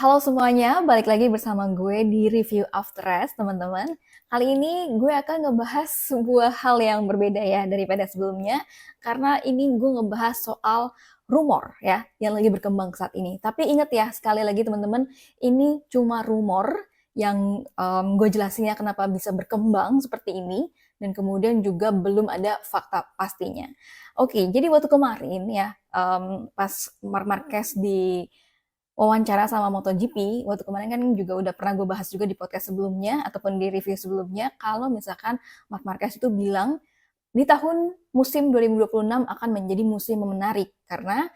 Halo semuanya, balik lagi bersama gue di Review After Rest, teman-teman. Kali ini gue akan ngebahas sebuah hal yang berbeda ya daripada sebelumnya, karena ini gue ngebahas soal rumor ya, yang lagi berkembang saat ini. Tapi ingat ya, sekali lagi teman-teman, ini cuma rumor yang gue jelasinnya kenapa bisa berkembang seperti ini, dan kemudian juga belum ada fakta pastinya. Oke, jadi waktu kemarin ya, pas Marc Marquez di wawancara sama MotoGP, waktu kemarin kan juga udah pernah gue bahas juga di podcast sebelumnya, ataupun di review sebelumnya, kalau misalkan Marc Marquez itu bilang, di tahun musim 2026 akan menjadi musim menarik, karena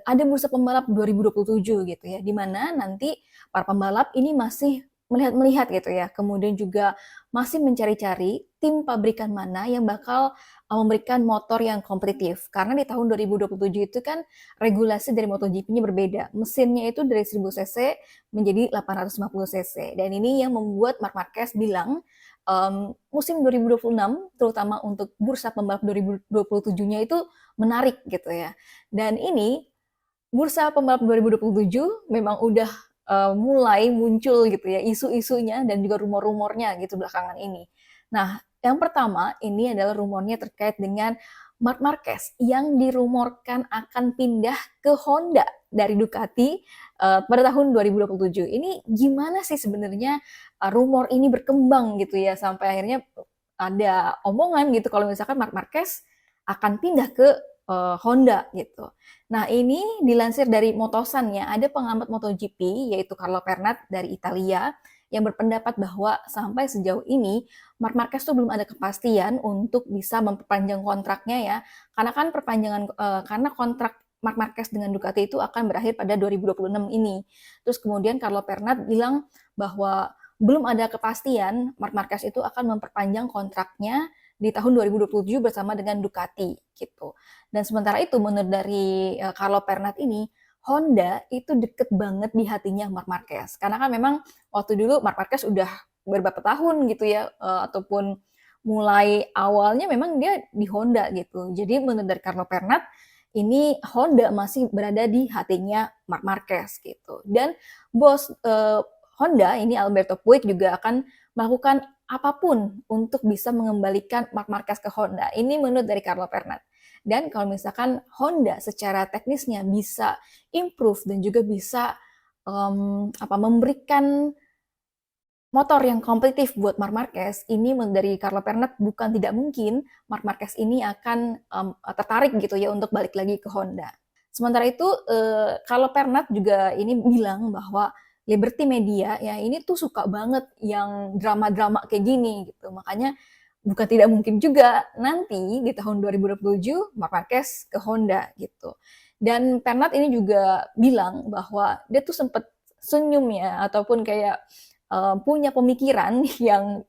ada bursa pembalap 2027 gitu ya, di mana nanti para pembalap ini masih melihat-melihat gitu ya, kemudian juga masih mencari-cari tim pabrikan mana yang bakal memberikan motor yang kompetitif. Karena di tahun 2027 itu kan regulasi dari MotoGP-nya berbeda. Mesinnya itu dari 1000 cc menjadi 850 cc. Dan ini yang membuat Marc Marquez bilang musim 2026, terutama untuk bursa pembalap 2027-nya itu menarik gitu ya. Dan ini bursa pembalap 2027 memang udah mulai muncul gitu ya isu-isunya dan juga rumor-rumornya gitu belakangan ini. Nah, yang pertama ini adalah rumornya terkait dengan Marc Marquez yang dirumorkan akan pindah ke Honda dari Ducati pada tahun 2027. Ini gimana sih sebenarnya rumor ini berkembang gitu ya sampai akhirnya ada omongan gitu kalau misalkan Marc Marquez akan pindah ke Honda gitu. Nah, ini dilansir dari Motosan ya, ada pengamat MotoGP yaitu Carlo Pernat dari Italia yang berpendapat bahwa sampai sejauh ini Marc Marquez tuh belum ada kepastian untuk bisa memperpanjang kontraknya ya. Karena kan karena kontrak Marc Marquez dengan Ducati itu akan berakhir pada 2026 ini. Terus kemudian Carlo Pernat bilang bahwa belum ada kepastian Marc Marquez itu akan memperpanjang kontraknya di tahun 2027 bersama dengan Ducati gitu. Dan sementara itu menurut dari Carlo Pernat ini, Honda itu deket banget di hatinya Marc Marquez. Karena kan memang waktu dulu Marc Marquez udah beberapa tahun gitu ya, ataupun mulai awalnya memang dia di Honda gitu. Jadi menurut dari Carlo Pernat, ini Honda masih berada di hatinya Marc Marquez gitu. Dan bos Honda ini Alberto Puig juga akan melakukan apapun untuk bisa mengembalikan Marc Marquez ke Honda. Ini menurut dari Carlo Pernat. Dan kalau misalkan Honda secara teknisnya bisa improve dan juga bisa memberikan motor yang kompetitif buat Marc Marquez, ini dari Carlo Pernat bukan tidak mungkin Marc Marquez ini akan tertarik gitu ya untuk balik lagi ke Honda. Sementara itu Carlo Pernat juga ini bilang bahwa Liberty Media ya ini tuh suka banget yang drama-drama kayak gini gitu. Makanya bukan tidak mungkin juga nanti di tahun 2027 Marc Marquez ke Honda gitu. Dan Pernat ini juga bilang bahwa dia tuh sempet senyum ya ataupun kayak punya pemikiran yang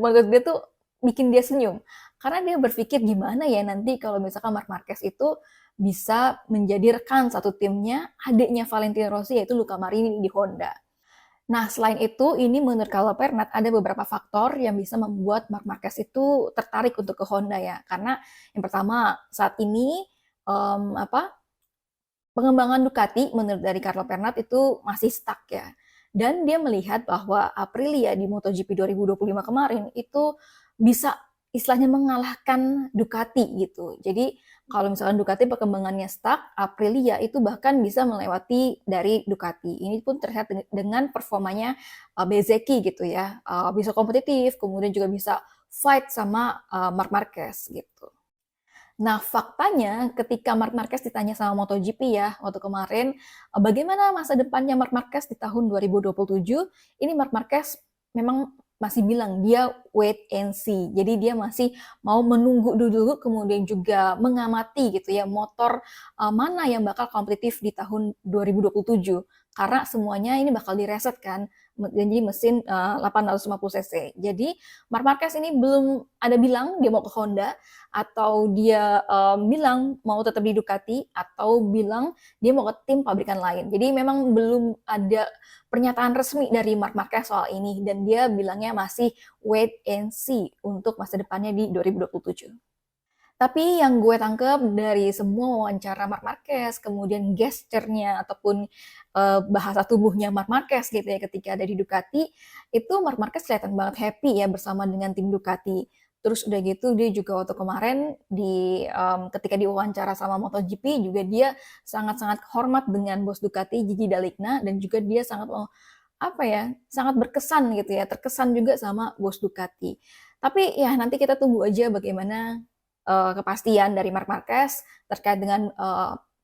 menurut dia tuh bikin dia senyum. Karena dia berpikir gimana ya nanti kalau misalkan Marc Marquez itu bisa menjadi rekan satu timnya adiknya Valentino Rossi yaitu Luca Marini di Honda. Nah, selain itu, ini menurut Carlo Pernat ada beberapa faktor yang bisa membuat Marc Marquez itu tertarik untuk ke Honda ya. Karena yang pertama, saat ini pengembangan Ducati menurut dari Carlo Pernat itu masih stuck ya. Dan dia melihat bahwa Aprilia di MotoGP 2025 kemarin itu bisa istilahnya mengalahkan Ducati gitu. Jadi kalau misalkan Ducati perkembangannya stuck, Aprilia itu bahkan bisa melewati dari Ducati. Ini pun terlihat dengan performanya Bezzecchi gitu ya. Bisa kompetitif, kemudian juga bisa fight sama Marc Marquez gitu. Nah, faktanya ketika Marc Marquez ditanya sama MotoGP ya, waktu kemarin, bagaimana masa depannya Marc Marquez di tahun 2027, ini Marc Marquez memang masih bilang dia wait and see. Jadi dia masih mau menunggu dulu, kemudian juga mengamati gitu ya motor mana yang bakal kompetitif di tahun 2027. Karena semuanya ini bakal direset kan, jadi mesin 850 cc. Jadi Marc Marquez ini belum ada bilang dia mau ke Honda, atau dia bilang mau tetap di Ducati atau bilang dia mau ke tim pabrikan lain. Jadi memang belum ada pernyataan resmi dari Marc Marquez soal ini dan dia bilangnya masih wait and see untuk masa depannya di 2027. Tapi yang gue tangkep dari semua wawancara Marc Marquez, kemudian gesturnya ataupun bahasa tubuhnya Marc Marquez gitu ya ketika ada di Ducati, itu Marc Marquez kelihatan banget happy ya bersama dengan tim Ducati. Terus udah gitu dia juga waktu kemarin ketika diwawancara sama MotoGP juga dia sangat-sangat hormat dengan bos Ducati Gigi Dall'Igna dan juga dia sangat apa ya, sangat berkesan gitu ya, terkesan juga sama bos Ducati. Tapi ya nanti kita tunggu aja bagaimana kepastian dari Marc Marquez terkait dengan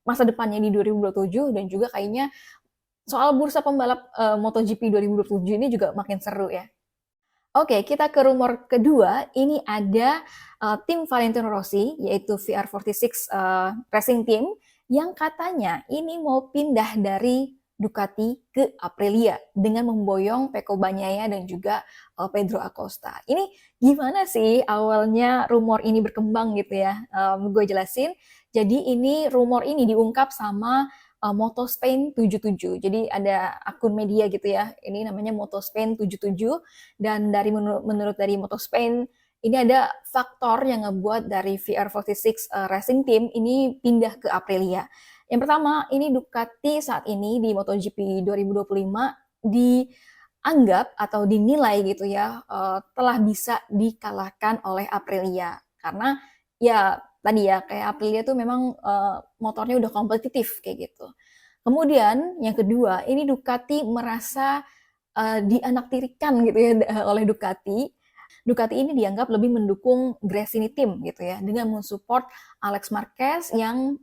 masa depannya di 2027 dan juga kayaknya soal bursa pembalap MotoGP 2027 ini juga makin seru ya. Oke, kita ke rumor kedua. Ini ada tim Valentino Rossi, yaitu VR46 Racing Team, yang katanya ini mau pindah dari Ducati ke Aprilia dengan memboyong Pecco Bagnaia dan juga Pedro Acosta. Ini gimana sih awalnya rumor ini berkembang gitu ya? Gue jelasin. Jadi ini rumor ini diungkap sama Moto Spain 77. Jadi ada akun media gitu ya. Ini namanya Moto Spain 77 dan menurut dari Moto Spain ini ada faktor yang ngebuat dari VR46 Racing Team ini pindah ke Aprilia. Yang pertama, ini Ducati saat ini di MotoGP 2025 dianggap atau dinilai gitu ya telah bisa dikalahkan oleh Aprilia karena ya tadi ya kayak Aprilia tuh memang motornya udah kompetitif kayak gitu. Kemudian yang kedua, ini Ducati merasa dianaktirikan gitu ya oleh Ducati. Ducati ini dianggap lebih mendukung Gresini Team gitu ya dengan mensupport Alex Marquez yang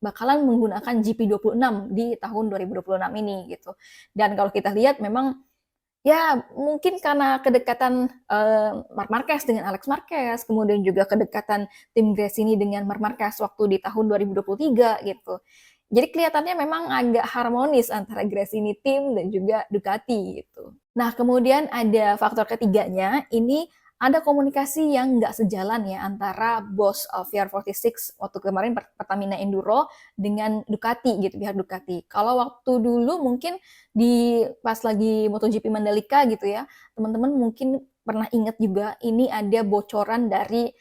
bakalan menggunakan GP26 di tahun 2026 ini gitu. Dan kalau kita lihat memang ya mungkin karena kedekatan Marc Marquez dengan Alex Marquez, kemudian juga kedekatan tim Gresini dengan Marc Marquez waktu di tahun 2023 gitu. Jadi kelihatannya memang agak harmonis antara Gresini Team dan juga Ducati gitu. Nah kemudian ada faktor ketiganya, ini ada komunikasi yang nggak sejalan ya antara bos VR46 waktu kemarin Pertamina Enduro dengan Ducati gitu, pihak Ducati. Kalau waktu dulu mungkin di pas lagi MotoGP Mandalika gitu ya, teman-teman mungkin pernah ingat juga ini ada bocoran dari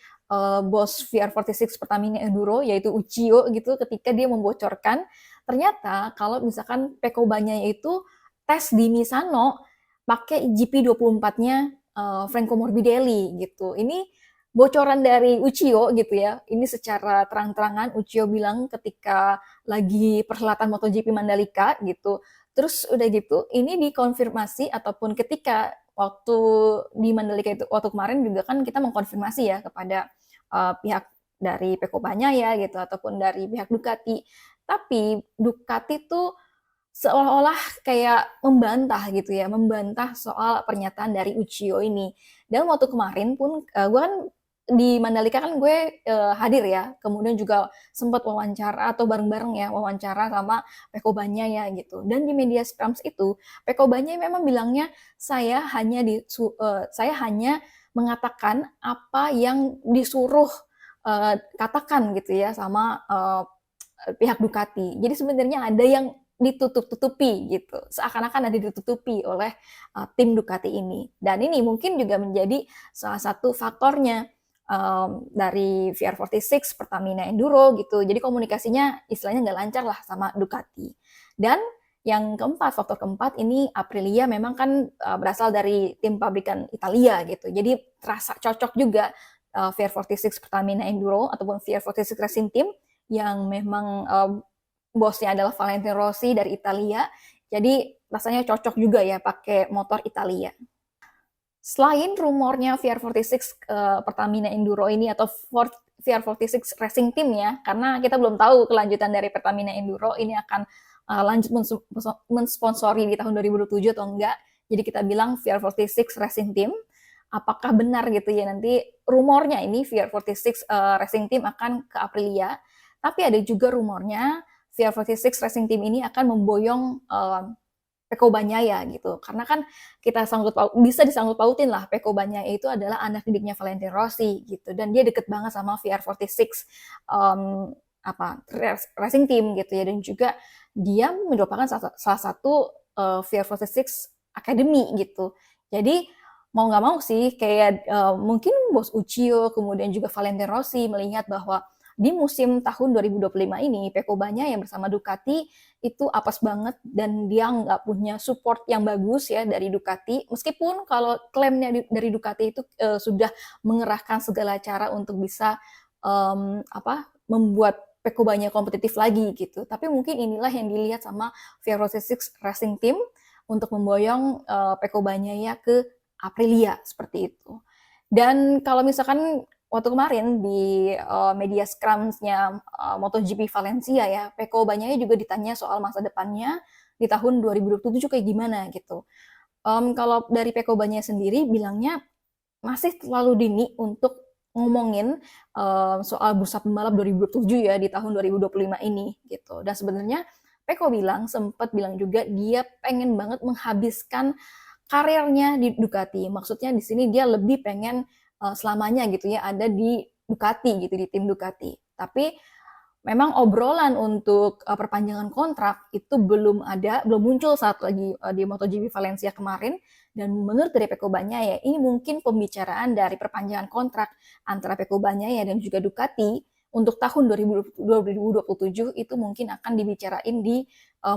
bos VR46 Pertamina Enduro yaitu Uchiyo gitu ketika dia membocorkan ternyata kalau misalkan Pecco Bagnaia itu tes di Misano pakai GP24-nya Franco Morbidelli gitu. Ini bocoran dari Uchiyo gitu ya. Ini secara terang-terangan Uchiyo bilang ketika lagi perhelatan MotoGP Mandalika gitu. Terus udah gitu, ini dikonfirmasi ataupun ketika waktu di Mandalika itu waktu kemarin juga kan kita mengkonfirmasi ya kepada pihak dari Pecco Bagnaia gitu ataupun dari pihak Ducati. Tapi Ducati tuh seolah-olah kayak membantah gitu ya, membantah soal pernyataan dari Uchiyo ini. Dan waktu kemarin pun gue kan di Mandalika kan gue hadir ya, kemudian juga sempat wawancara atau bareng-bareng ya wawancara sama Pecco Bagnaia gitu. Dan di media Sprams itu Pecco Bagnaia memang bilangnya saya hanya mengatakan apa yang disuruh katakan gitu ya sama pihak Ducati. Jadi sebenarnya ada yang ditutup-tutupi gitu. Seakan-akan ada ditutupi oleh tim Ducati ini. Dan ini mungkin juga menjadi salah satu faktornya dari VR46 Pertamina Enduro gitu. Jadi komunikasinya istilahnya nggak lancar lah sama Ducati. Dan yang keempat, faktor keempat ini Aprilia memang kan berasal dari tim pabrikan Italia gitu. Jadi terasa cocok juga VR46 Pertamina Enduro ataupun VR46 Racing Team yang memang bosnya adalah Valentino Rossi dari Italia. Jadi rasanya cocok juga ya pakai motor Italia. Selain rumornya VR46 Pertamina Enduro ini atau VR46 Racing Team ya, karena kita belum tahu kelanjutan dari Pertamina Enduro ini akan lanjut mensponsori di tahun 2027 atau enggak. Jadi kita bilang VR46 Racing Team. Apakah benar gitu ya nanti rumornya ini VR46 Racing Team akan ke Aprilia. Tapi ada juga rumornya VR46 Racing Team ini akan memboyong Pecco Bagnaia gitu. Karena kan kita bisa disangkut pautin lah Pecco Bagnaia itu adalah anak didiknya Valentino Rossi gitu dan dia deket banget sama VR46 racing team gitu ya dan juga dia merupakan salah satu VR46 Academy gitu. Jadi mau nggak mau sih kayak mungkin bos Uchiho kemudian juga Valentino Rossi melihat bahwa di musim tahun 2025 ini Pecco Bagnaia yang bersama Ducati itu apes banget dan dia nggak punya support yang bagus ya dari Ducati, meskipun kalau klaimnya dari Ducati itu sudah mengerahkan segala cara untuk bisa membuat Pecco Bagnaia kompetitif lagi gitu, tapi mungkin inilah yang dilihat sama VR46 Racing Team untuk memboyong Pecco Bagnaia ke Aprilia seperti itu. Dan kalau misalkan waktu kemarin di media scrums-nya MotoGP Valencia ya, Pecco Bagnaia juga ditanya soal masa depannya di tahun 2027 kayak gimana gitu. Kalau dari Pecco Bagnaia sendiri bilangnya masih terlalu dini untuk ngomongin soal bursa pembalap 2027 ya di tahun 2025 ini gitu. Dan sebenarnya Pecco sempat bilang juga dia pengen banget menghabiskan karirnya di Ducati. Maksudnya di sini dia lebih pengen selamanya gitu ya ada di Ducati gitu, di tim Ducati. Tapi memang obrolan untuk perpanjangan kontrak itu belum muncul saat lagi di MotoGP Valencia kemarin. Dan menurut dari Pecco Bagnaia, ini mungkin pembicaraan dari perpanjangan kontrak antara Pecco Bagnaia dan juga Ducati untuk tahun 2027 itu mungkin akan dibicarain di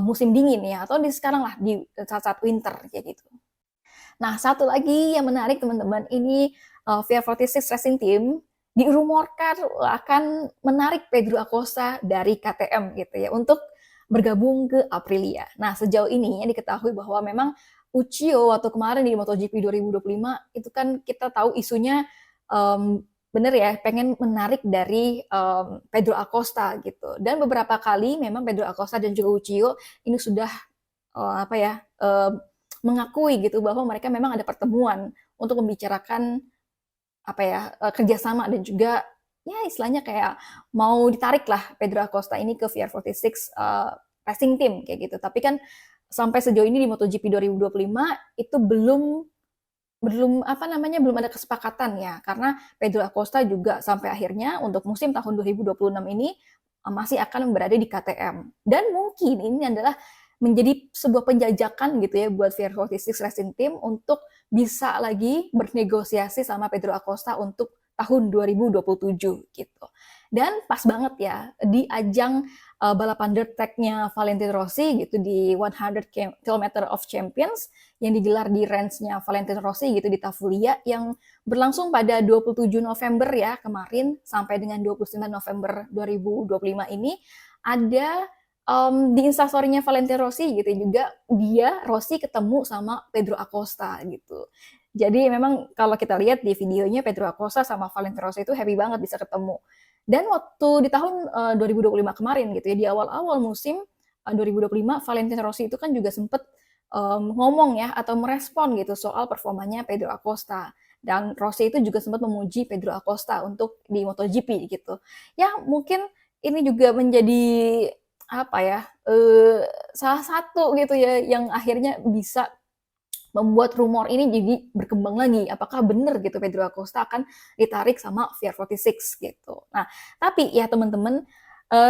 musim dingin ya, atau di sekarang lah di saat-saat winter kayak gitu. Nah, satu lagi yang menarik teman-teman, ini VR46 Racing Team dirumorkan akan menarik Pedro Acosta dari KTM gitu ya untuk bergabung ke Aprilia. Nah, sejauh ini ya diketahui bahwa memang Uchiho waktu kemarin di MotoGP 2025 itu kan kita tahu isunya bener ya pengen menarik dari Pedro Acosta gitu. Dan beberapa kali memang Pedro Acosta dan juga Uchiho ini sudah mengakui gitu bahwa mereka memang ada pertemuan untuk membicarakan kerjasama dan juga ya istilahnya kayak mau ditarik lah Pedro Acosta ini ke VR46 Racing Team kayak gitu. Tapi kan sampai sejauh ini di MotoGP 2025 itu belum ada kesepakatan ya, karena Pedro Acosta juga sampai akhirnya untuk musim tahun 2026 ini masih akan berada di KTM. Dan mungkin ini adalah menjadi sebuah penjajakan gitu ya buat VR46 Racing Team untuk bisa lagi bernegosiasi sama Pedro Acosta untuk tahun 2027 gitu. Dan pas banget ya di ajang balapan dirt track-nya Valentino Rossi gitu di 100 km of Champions yang digelar di range-nya Valentino Rossi gitu di Tavulia yang berlangsung pada 27 November ya kemarin sampai dengan 29 November 2025 ini ada di instastory-nya Valentino Rossi gitu juga Rossi ketemu sama Pedro Acosta gitu. Jadi memang kalau kita lihat di videonya Pedro Acosta sama Valentino Rossi itu happy banget bisa ketemu. Dan waktu di tahun 2025 kemarin gitu ya di awal-awal musim 2025 Valentino Rossi itu kan juga sempat ngomong ya atau merespon gitu soal performanya Pedro Acosta. Dan Rossi itu juga sempat memuji Pedro Acosta untuk di MotoGP gitu. Ya mungkin ini juga menjadi salah satu gitu ya yang akhirnya bisa membuat rumor ini jadi berkembang lagi. Apakah benar gitu Pedro Acosta akan ditarik sama VR46 gitu. Nah, tapi ya teman-teman,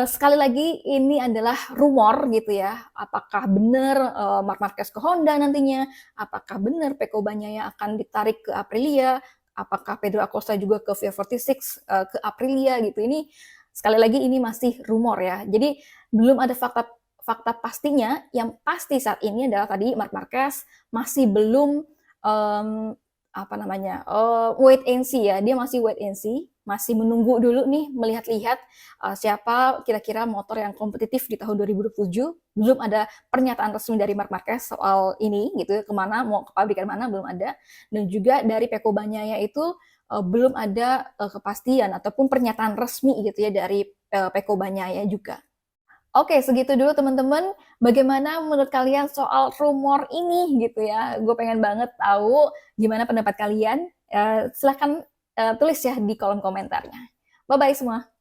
sekali lagi ini adalah rumor gitu ya. Apakah benar Marc Marquez ke Honda nantinya? Apakah benar Pecco Bagnaia akan ditarik ke Aprilia? Apakah Pedro Acosta juga ke VR46 ke Aprilia gitu? Ini sekali lagi ini masih rumor ya. Jadi belum ada fakta pastinya. Yang pasti saat ini adalah tadi Marc Marquez masih belum wait and see ya. Dia masih wait and see, masih menunggu dulu nih melihat-lihat siapa kira-kira motor yang kompetitif di tahun 2027. Belum ada pernyataan resmi dari Marc Marquez soal ini gitu, kemana mau ke pabrikan mana belum ada. Dan juga dari Pecco Bagnaia itu belum ada kepastian ataupun pernyataan resmi gitu ya dari Pecco Bagnaia juga. Oke, segitu dulu teman-teman. Bagaimana menurut kalian soal rumor ini gitu ya? Gue pengen banget tahu gimana pendapat kalian. Silahkan tulis ya di kolom komentarnya. Bye-bye semua.